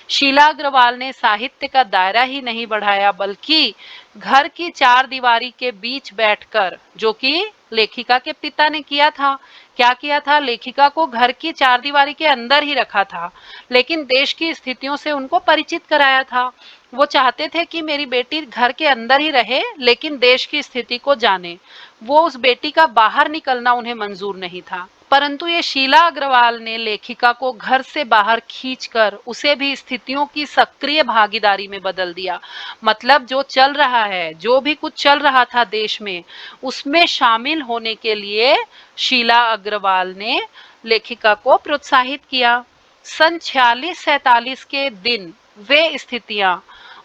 शीला अग्रवाल ने साहित्य का दायरा ही नहीं बढ़ाया बल्कि घर की चार दीवारी के बीच बैठकर, जो कि लेखिका के पिता ने किया था, क्या किया था, लेखिका को घर की चार दीवारी के अंदर ही रखा था, लेकिन देश की स्थितियों से उनको परिचित कराया था। वो चाहते थे कि मेरी बेटी घर के अंदर ही रहे लेकिन देश की स्थिति को जाने। वो उस बेटी का बाहर निकलना उन्हें मंजूर नहीं था। परंतु ये शीला अग्रवाल ने लेखिका को घर से बाहर खींचकर उसे भी स्थितियों की सक्रिय भागीदारी में बदल दिया। मतलब जो चल रहा है, जो भी कुछ चल रहा था देश में, उसमें शामिल होने के लिए शीला अग्रवाल ने लेखिका को प्रोत्साहित किया। सन 46-47 के दिन वे स्थितियां,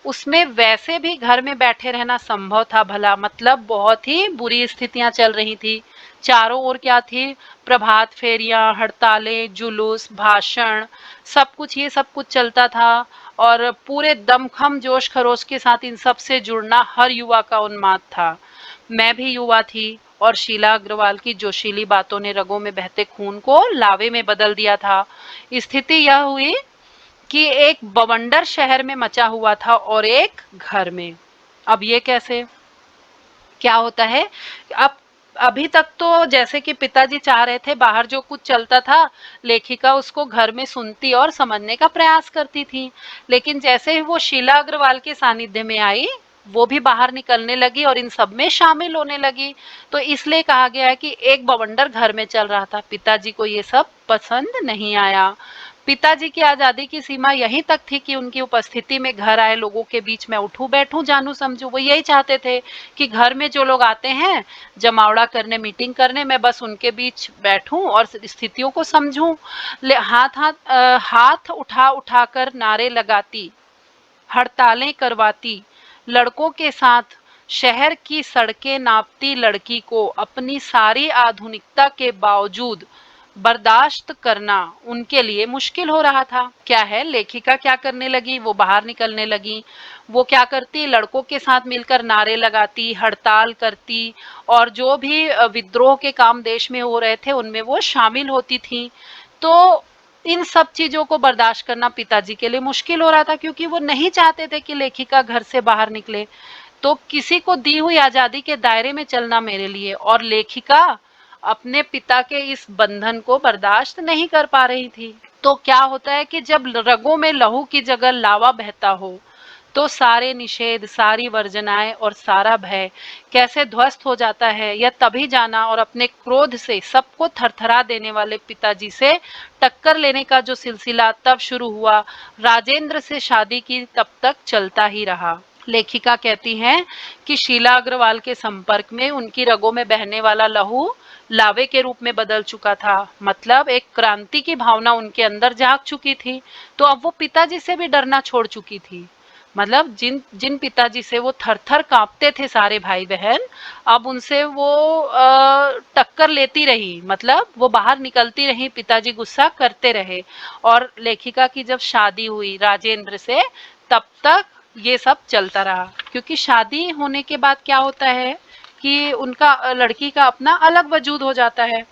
उसमें वैसे भी घर में बैठे रहना संभव था भला, मतलब बहुत ही बुरी स्थितियां चल रही थी। चारों ओर क्या थी, प्रभात फेरियां, हड़तालें, जुलूस, भाषण, सब कुछ, ये सब कुछ चलता था और पूरे दमखम जोश खरोश के साथ इन सब से जुड़ना हर युवा का उन्माद था। मैं भी युवा थी और शीला अग्रवाल की जोशीली बातों ने रगों में बहते खून को लावे में बदल दिया था। स्थिति यह हुई कि एक बवंडर शहर में मचा हुआ था और एक घर में। अब ये कैसे, क्या होता है, अब अभी तक तो जैसे कि पिताजी चाह रहे थे, बाहर जो कुछ चलता था लेखिका उसको घर में सुनती और समझने का प्रयास करती थी, लेकिन जैसे ही वो शीला अग्रवाल के सानिध्य में आई, वो भी बाहर निकलने लगी और इन सब में शामिल होने लगी। तो इसलिए कहा गया है कि एक बवंडर घर में चल रहा था। पिताजी को ये सब पसंद नहीं आया। पिताजी की आजादी की सीमा यहीं तक थी कि उनकी उपस्थिति में घर आए लोगों के बीच में उठूं बैठूं जानू समझूं। वो यही चाहते थे कि घर में जो लोग आते हैं जमावड़ा करने, मीटिंग करने, मैं बस उनके बीच बैठूं और स्थितियों को समझूं। हाथ उठा उठा कर नारे लगाती, हड़तालें करवाती, लड़कों के साथ शहर की सड़कें नापती लड़की को अपनी सारी आधुनिकता के बावजूद बर्दाश्त करना उनके लिए मुश्किल हो रहा था। क्या है, लेखिका क्या करने लगी, वो बाहर निकलने लगी। वो क्या करती, लड़कों के साथ मिलकर नारे लगाती, हड़ताल करती और जो भी विद्रोह के काम देश में हो रहे थे उनमें वो शामिल होती थी। तो इन सब चीजों को बर्दाश्त करना पिताजी के लिए मुश्किल हो रहा था, क्योंकि वो नहीं चाहते थे कि लेखिका घर से बाहर निकले। तो किसी को दी हुई आजादी के दायरे में चलना मेरे लिए, और लेखिका अपने पिता के इस बंधन को बर्दाश्त नहीं कर पा रही थी। तो क्या होता है कि जब रगों में लहू की जगह लावा बहता हो तो सारे निषेध, सारी वर्जनाएं और सारा भय कैसे ध्वस्त हो जाता है, यह तभी जाना। और अपने क्रोध से सबको थरथरा देने वाले पिताजी से टक्कर लेने का जो सिलसिला तब शुरू हुआ, राजेंद्र से शादी की तब तक चलता ही रहा। लेखिका कहती हैं कि शीला अग्रवाल के संपर्क में उनकी रगों में बहने वाला लहू लावे के रूप में बदल चुका था। मतलब एक क्रांति की भावना उनके अंदर जाग चुकी थी। तो अब वो पिताजी से भी डरना छोड़ चुकी थी। मतलब जिन जिन पिताजी से वो थर थर कांपते थे सारे भाई बहन, अब उनसे वो टक्कर लेती रही, मतलब वो बाहर निकलती रही, पिताजी गुस्सा करते रहे। और लेखिका की जब शादी हुई राजेंद्र से, तब तक ये सब चलता रहा। क्योंकि शादी होने के बाद क्या होता है कि उनका लड़की का अपना अलग वजूद हो जाता है।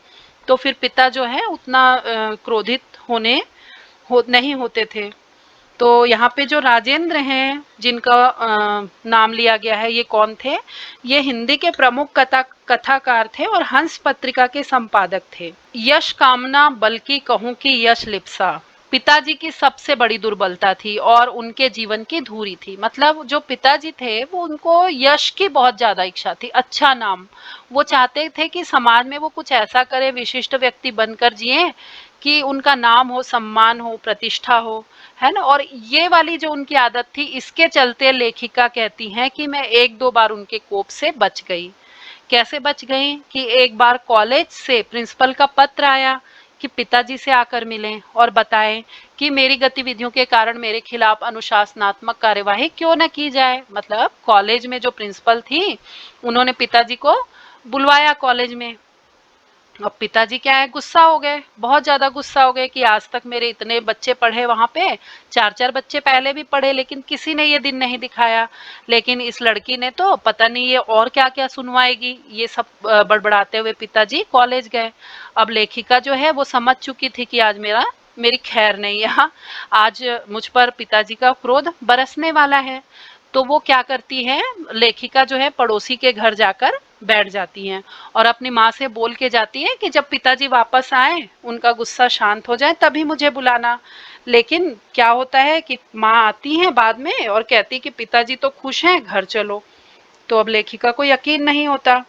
तो फिर पिता जो है उतना क्रोधित नहीं होते थे। तो यहाँ पे जो राजेंद्र हैं जिनका नाम लिया गया है, ये कौन थे, ये हिंदी के प्रमुख कथाकार थे और हंस पत्रिका के संपादक थे। यश कामना, बल्कि कहूँ कि यश लिप्सा पिताजी की सबसे बड़ी दुर्बलता थी और उनके जीवन की धुरी थी। मतलब जो पिताजी थे वो, उनको यश की बहुत ज्यादा इच्छा थी, अच्छा नाम। वो चाहते थे कि समाज में वो कुछ ऐसा करे, विशिष्ट व्यक्ति बनकर जिए कि उनका नाम हो, सम्मान हो, प्रतिष्ठा हो, है ना। और ये वाली जो उनकी आदत थी, इसके चलते लेखिका कहती हैं कि मैं एक दो बार उनके कोप से बच गई। कैसे बच गई कि एक बार कॉलेज से प्रिंसिपल का पत्र आया कि पिताजी से आकर मिलें और बताएं कि मेरी गतिविधियों के कारण मेरे खिलाफ अनुशासनात्मक कार्यवाही क्यों न की जाए। मतलब कॉलेज में जो प्रिंसिपल थी, उन्होंने पिताजी को बुलवाया कॉलेज में। अब पिताजी क्या है, गुस्सा हो गए, बहुत ज्यादा गुस्सा हो गए कि आज तक मेरे इतने बच्चे पढ़े वहां पे, चार चार बच्चे पहले भी पढ़े, लेकिन किसी ने ये दिन नहीं दिखाया। लेकिन इस लड़की ने तो पता नहीं ये और क्या क्या सुनवाएगी। ये सब बड़बड़ाते हुए पिताजी कॉलेज गए। अब लेखिका जो है वो समझ चुकी थी कि आज मेरी खैर नहीं, यहाँ आज मुझ पर पिताजी का क्रोध बरसने वाला है। तो वो क्या करती है, लेखिका जो है पड़ोसी के घर जाकर बैठ जाती हैं और अपनी माँ से बोल के जाती है कि जब पिताजी वापस आए, उनका गुस्सा शांत हो जाए, तभी मुझे बुलाना। लेकिन क्या होता है कि माँ आती है बाद में और कहती कि पिताजी तो खुश हैं, घर चलो। तो अब लेखिका को यकीन नहीं होता।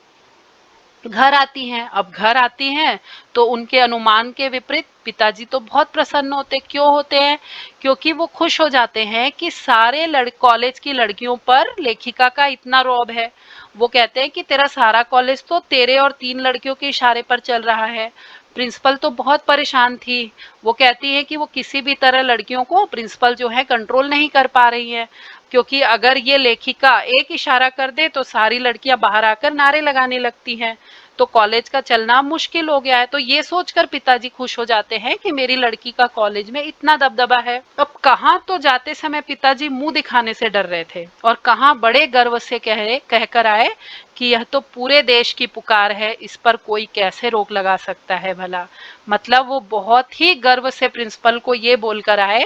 घर आती हैं, अब घर आती हैं तो उनके अनुमान के विपरीत पिताजी तो बहुत प्रसन्न होते। क्यों होते हैं? क्योंकि वो खुश हो जाते हैं कि सारे कॉलेज की लड़कियों पर लेखिका का इतना रौब है। वो कहते हैं कि तेरा सारा कॉलेज तो तेरे और 3 लड़कियों के इशारे पर चल रहा है। प्रिंसिपल तो बहुत परेशान थी। वो कहती है कि वो किसी भी तरह लड़कियों को, प्रिंसिपल जो है, कंट्रोल नहीं कर पा रही है, क्योंकि अगर ये लेखिका एक इशारा कर दे तो सारी लड़कियां बाहर आकर नारे लगाने लगती हैं। तो कॉलेज का चलना मुश्किल हो गया है। तो ये सोचकर पिताजी खुश हो जाते हैं कि मेरी लड़की का कॉलेज में इतना दबदबा है। अब कहाँ तो जाते समय पिताजी मुंह दिखाने से डर रहे थे और कहाँ बड़े गर्व से कहकर आए कि यह तो पूरे देश की पुकार है, इस पर कोई कैसे रोक लगा सकता है भला। मतलब वो बहुत ही गर्व से प्रिंसिपल को ये बोलकर आए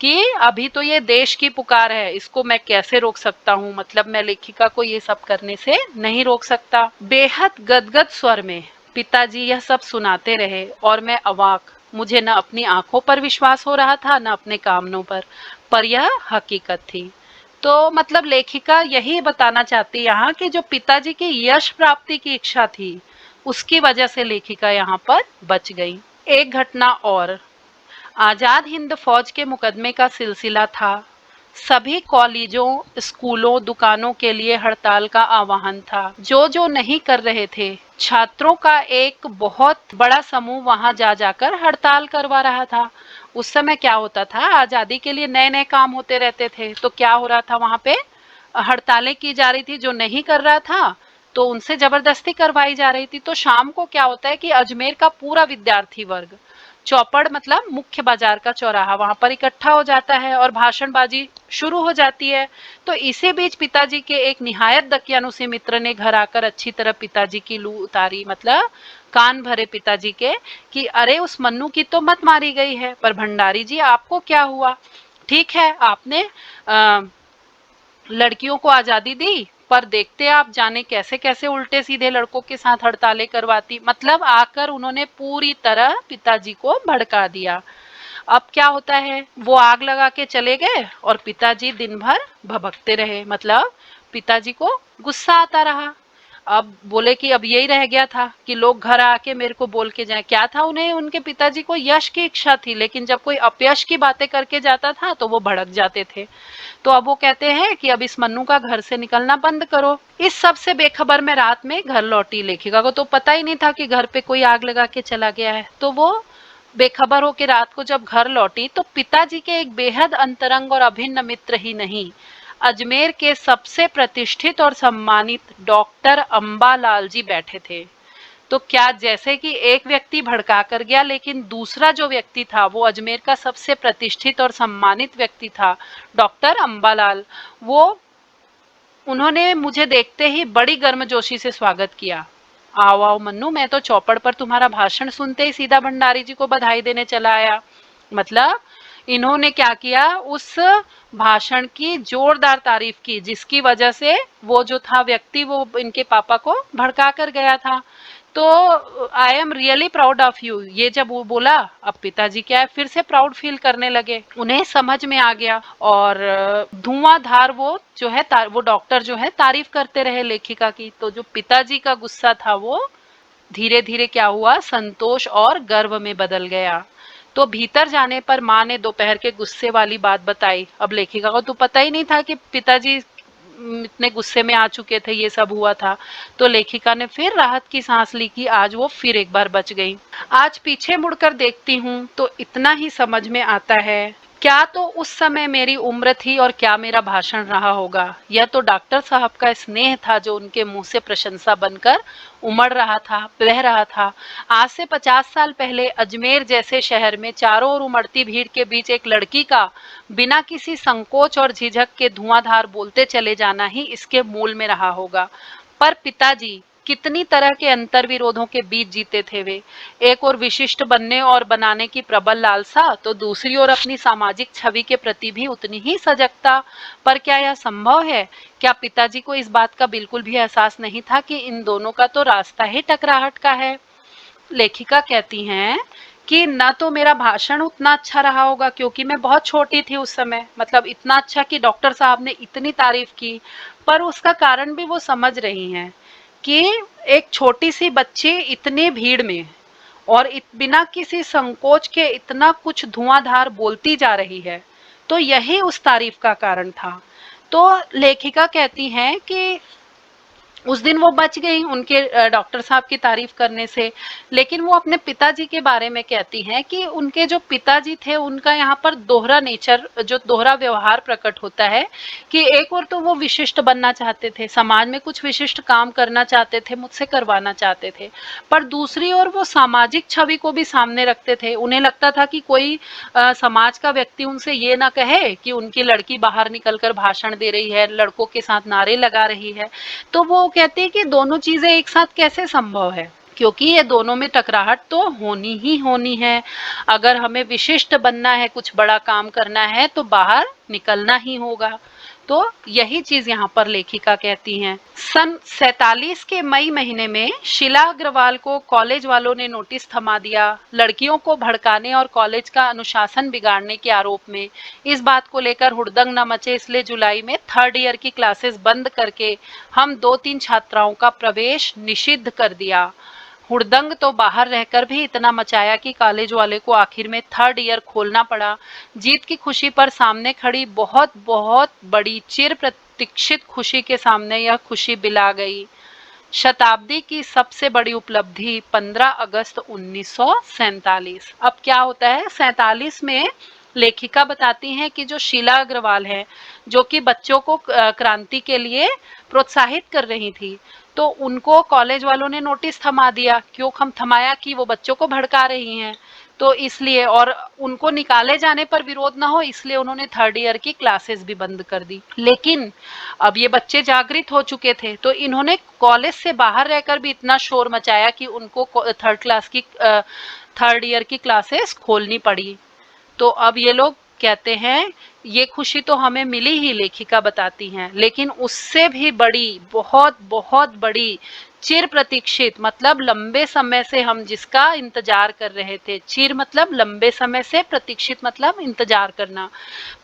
कि अभी तो ये देश की पुकार है, इसको मैं कैसे रोक सकता हूँ, मतलब मैं लेखिका को ये सब करने से नहीं रोक सकता। बेहद गदगद स्वर में पिताजी यह सब सुनाते रहे और मैं अवाक। मुझे न अपनी आंखों पर विश्वास हो रहा था, न अपने कानों पर यह हकीकत थी। तो मतलब लेखिका यही बताना चाहती यहाँ कि जो पिताजी की यश प्राप्ति की इच्छा थी, उसकी वजह से लेखिका यहाँ पर बच गई। एक घटना और, आजाद हिंद फौज के मुकदमे का सिलसिला था। सभी कॉलेजों, स्कूलों, दुकानों के लिए हड़ताल का आह्वान था। जो नहीं कर रहे थे, छात्रों का एक बहुत बड़ा समूह वहां जा जाकर हड़ताल करवा रहा था। उस समय क्या होता था, आजादी के लिए नए नए काम होते रहते थे। तो क्या हो रहा था, वहां पे हड़तालें की जा रही थी। जो नहीं कर रहा था तो उनसे जबरदस्ती करवाई जा रही थी। तो शाम को क्या होता है कि अजमेर का पूरा विद्यार्थी वर्ग चौपड़, मतलब मुख्य बाजार का चौराहा, वहां पर इकट्ठा हो जाता है और भाषणबाजी शुरू हो जाती है। तो इसी बीच पिताजी के एक निहायत दकियानुसी मित्र ने घर आकर अच्छी तरह पिताजी की लू उतारी, मतलब कान भरे पिताजी के, कि अरे उस मन्नू की तो मत मारी गई है, पर भंडारी जी आपको क्या हुआ? ठीक है, आपने लड़कियों को आजादी दी, पर देखते आप जाने कैसे कैसे उल्टे सीधे लड़कों के साथ हड़तालें करवाती। मतलब आकर उन्होंने पूरी तरह पिताजी को भड़का दिया। अब क्या होता है, वो आग लगा के चले गए और पिताजी दिन भर भभकते रहे। मतलब पिताजी को गुस्सा आता रहा। अब बोले कि अब यही रह गया था कि लोग घर आके मेरे को बोल के जाए। क्या था, उन्हें, उनके पिताजी को यश की इच्छा थी, लेकिन जब कोई अपयश की बातें करके जाता था तो वो भड़क जाते थे। तो अब वो कहते हैं कि अब इस मन्नू का घर से निकलना बंद करो। इस सब से बेखबर मैं रात में घर लौटी। लेखिका को तो पता ही नहीं था कि घर पे कोई आग लगा के चला गया है। तो वो बेखबर होकर रात को जब घर लौटी तो पिताजी के एक बेहद अंतरंग और अभिन्न मित्र ही नहीं, अजमेर के सबसे प्रतिष्ठित और सम्मानित डॉक्टर अंबालाल जी बैठे थे। तो क्या, जैसे कि एक व्यक्ति भड़का कर गया, लेकिन दूसरा जो व्यक्ति था वो अजमेर का सबसे प्रतिष्ठित और सम्मानित व्यक्ति था, डॉक्टर अंबालाल। वो, उन्होंने मुझे देखते ही बड़ी गर्मजोशी से स्वागत किया। आओ आओ मन्नू, मैं तो चौपड़ पर तुम्हारा भाषण सुनते ही सीधा भंडारी जी को बधाई देने चला आया। मतलब इन्होंने क्या किया, उस भाषण की जोरदार तारीफ की, जिसकी वजह से वो जो था व्यक्ति, वो इनके पापा को भड़का कर गया था। तो I am really proud of you, ये जब वो बोला, अब पिताजी क्या है, फिर से प्राउड फील करने लगे। उन्हें समझ में आ गया और धुआंधार वो जो है, वो डॉक्टर जो है तारीफ करते रहे लेखिका की। तो जो पिताजी का गुस्सा था वो धीरे धीरे क्या हुआ, संतोष और गर्व में बदल गया। तो भीतर जाने पर माँ ने दोपहर के गुस्से वाली बात बताई। अब लेखिका को तो पता ही नहीं था कि पिताजी इतने गुस्से में आ चुके थे, ये सब हुआ था। तो लेखिका ने फिर राहत की सांस ली कि आज वो फिर एक बार बच गई। आज पीछे मुड़कर देखती हूँ तो इतना ही समझ में आता है, क्या तो उस समय मेरी उम्र थी और क्या मेरा भाषण रहा होगा। यह तो डॉक्टर साहब का स्नेह था जो उनके मुंह से प्रशंसा बनकर उमड़ रहा था, बह रहा था। आज से 50 साल पहले अजमेर जैसे शहर में चारों ओर उमड़ती भीड़ के बीच एक लड़की का बिना किसी संकोच और झिझक के धुआंधार बोलते चले जाना ही इसके मूल में रहा होगा। पर पिताजी कितनी तरह के अंतर विरोधों के बीच जीते थे वे। एक और विशिष्ट बनने और बनाने की प्रबल लालसा, तो दूसरी ओर अपनी सामाजिक छवि के प्रति भी उतनी ही सजगता। पर क्या यह संभव है? क्या पिताजी को इस बात का बिल्कुल भी एहसास नहीं था कि इन दोनों का तो रास्ता ही टकराहट का है? लेखिका कहती हैं कि न तो मेरा भाषण उतना अच्छा रहा होगा, क्योंकि मैं बहुत छोटी थी उस समय, मतलब इतना अच्छा कि डॉक्टर साहब ने इतनी तारीफ की। पर उसका कारण भी वो समझ रही हैं कि एक छोटी सी बच्ची इतनी भीड़ में और बिना किसी संकोच के इतना कुछ धुआंधार बोलती जा रही है, तो यही उस तारीफ का कारण था। तो लेखिका कहती हैं कि उस दिन वो बच गई उनके डॉक्टर साहब की तारीफ करने से। लेकिन वो अपने पिताजी के बारे में कहती हैं कि उनके जो पिताजी थे उनका यहाँ पर दोहरा नेचर, जो दोहरा व्यवहार प्रकट होता है कि एक और तो वो विशिष्ट बनना चाहते थे, समाज में कुछ विशिष्ट काम करना चाहते थे, मुझसे करवाना चाहते थे, पर दूसरी ओर वो सामाजिक छवि को भी सामने रखते थे। उन्हें लगता था कि कोई समाज का व्यक्ति उनसे ये ना कहे कि उनकी लड़की बाहर निकलकर भाषण दे रही है, लड़कों के साथ नारे लगा रही है। तो वो कहते हैं कि दोनों चीजें एक साथ कैसे संभव है, क्योंकि ये दोनों में टकराहट तो होनी ही होनी है। अगर हमें विशिष्ट बनना है, कुछ बड़ा काम करना है, तो बाहर निकलना ही होगा। तो यही चीज यहाँ पर लेखिका कहती हैं। सन 47 के मई महीने में शीला अग्रवाल को कॉलेज वालों ने नोटिस थमा दिया, लड़कियों को भड़काने और कॉलेज का अनुशासन बिगाड़ने के आरोप में। इस बात को लेकर हुड़दंग न मचे, इसलिए जुलाई में 3rd ईयर की क्लासेस बंद करके हम 2-3 छात्राओं का प्रवेश निषिद्ध कर दिया। हुड़दंग तो बाहर रहकर भी इतना मचाया कि कॉलेज वाले को आखिर में 3rd ईयर खोलना पड़ा। जीत की खुशी पर सामने खड़ी बहुत बहुत बड़ी चिर प्रतीक्षित खुशी के सामने यह खुशी बिला गई। शताब्दी की सबसे बड़ी उपलब्धि 15 अगस्त 1947। अब क्या होता है, 47 में लेखिका बताती हैं कि जो शीला अग्रवाल है, जो कि बच्चों को क्रांति के लिए प्रोत्साहित कर रही थी, तो उनको कॉलेज वालों ने नोटिस थमा दिया। क्यों थमाया? कि वो बच्चों को भड़का रही हैं, तो इसलिए, और उनको निकाले जाने पर विरोध ना हो, इसलिए उन्होंने 3rd ईयर की क्लासेस भी बंद कर दी। लेकिन अब ये बच्चे जागृत हो चुके थे, तो इन्होंने कॉलेज से बाहर रहकर भी इतना शोर मचाया कि उनको 3rd ईयर की क्लासेस खोलनी पड़ी। तो अब ये लोग कहते हैं ये खुशी तो हमें मिली ही, लेखिका बताती हैं, लेकिन उससे भी बड़ी, बहुत बहुत बड़ी, चिर प्रतीक्षित, मतलब लंबे समय से हम जिसका इंतजार कर रहे थे, चिर मतलब लंबे समय से, प्रतीक्षित मतलब इंतजार करना,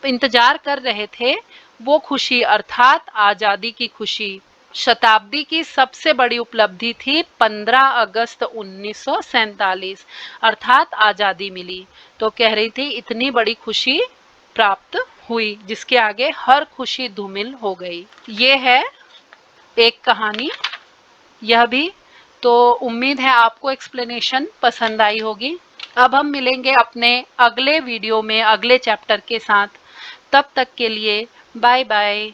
इंतजार कर रहे थे, वो खुशी अर्थात आजादी की खुशी। शताब्दी की सबसे बड़ी उपलब्धि थी 15 अगस्त 1947, अर्थात आजादी मिली। तो कह रही थी इतनी बड़ी खुशी प्राप्त हुई जिसके आगे हर खुशी धूमिल हो गई। ये है एक कहानी, यह भी। तो उम्मीद है आपको एक्सप्लेनेशन पसंद आई होगी। अब हम मिलेंगे अपने अगले वीडियो में अगले चैप्टर के साथ। तब तक के लिए बाय बाय।